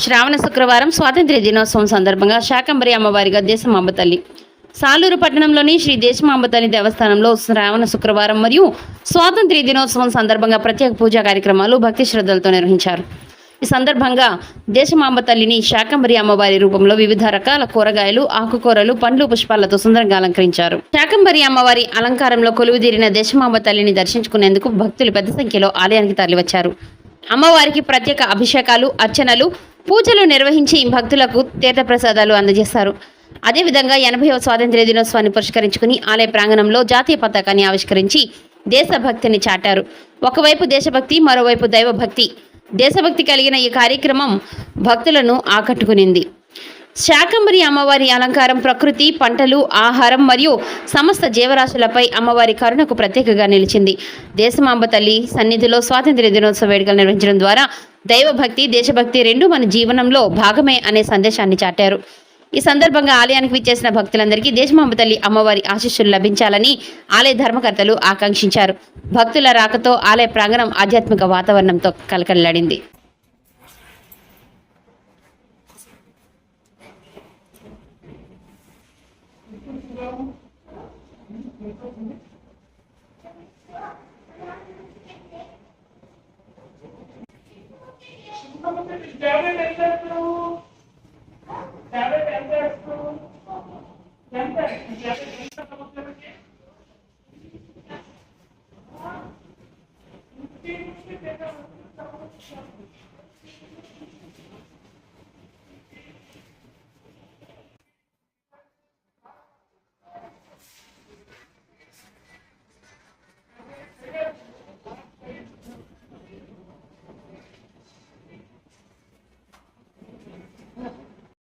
శ్రావణ శుక్రవారం స్వాతంత్ర్య దినోత్సవం సందర్భంగా శాకంబరి అమ్మవారిగా దేశమాంబ తల్లి సాలూరు పట్టణంలోని శ్రీ దేశమాంబ తల్లి దేవస్థానంలో శ్రావణ శుక్రవారం మరియు స్వాతంత్ర్య దినోత్సవం సందర్భంగా ప్రత్యేక పూజా కార్యక్రమాలు భక్తి శ్రద్ధలతో నిర్వహించారు. ఈ సందర్భంగా దేశమాంబ తల్లిని శాకంబరి అమ్మవారి రూపంలో వివిధ రకాల కూరగాయలు, ఆకుకూరలు, పండ్లు, పుష్పాలతో సుందరంగా అలంకరించారు. శాకంబరి అమ్మవారి అలంకారంలో కొలువుదీరిన దేశమాంబ తల్లిని దర్శించుకునేందుకు భక్తులు పెద్ద సంఖ్యలో ఆలయానికి తరలివచ్చారు. అమ్మవారికి ప్రత్యేక అభిషేకాలు, అర్చనలు, పూజలు నిర్వహించి భక్తులకు తీర్థప్రసాదాలు అందజేశారు. అదేవిధంగా 80వ స్వాతంత్ర్య దినోత్సవాన్ని పురస్కరించుకుని ఆలయ ప్రాంగణంలో జాతీయ పతాకాన్ని ఆవిష్కరించి దేశభక్తిని చాటారు. ఒకవైపు దేశభక్తి, మరోవైపు దైవభక్తి. దేశభక్తి కలిగిన ఈ కార్యక్రమం భక్తులను ఆకట్టుకునింది. శాకంబరి అమ్మవారి అలంకారం ప్రకృతి, పంటలు, ఆహారం మరియు సమస్త జీవరాశులపై అమ్మవారి కరుణకు ప్రత్యేకగా నిలిచింది. దేశమాంబ తల్లి సన్నిధిలో స్వాతంత్ర్య దినోత్సవ వేడుకలు నిర్వహించడం ద్వారా దైవభక్తి, దేశభక్తి రెండూ మన జీవనంలో భాగమే అనే సందేశాన్ని చాటారు. ఈ సందర్భంగా ఆలయానికి విచ్చేసిన భక్తులందరికీ దేశమాంబ తల్లి అమ్మవారి ఆశీస్సులు లభించాలని ఆలయ ధర్మకర్తలు ఆకాంక్షించారు. భక్తుల రాకతో ఆలయ ప్రాంగణం ఆధ్యాత్మిక వాతావరణంతో కలకల్లాడింది.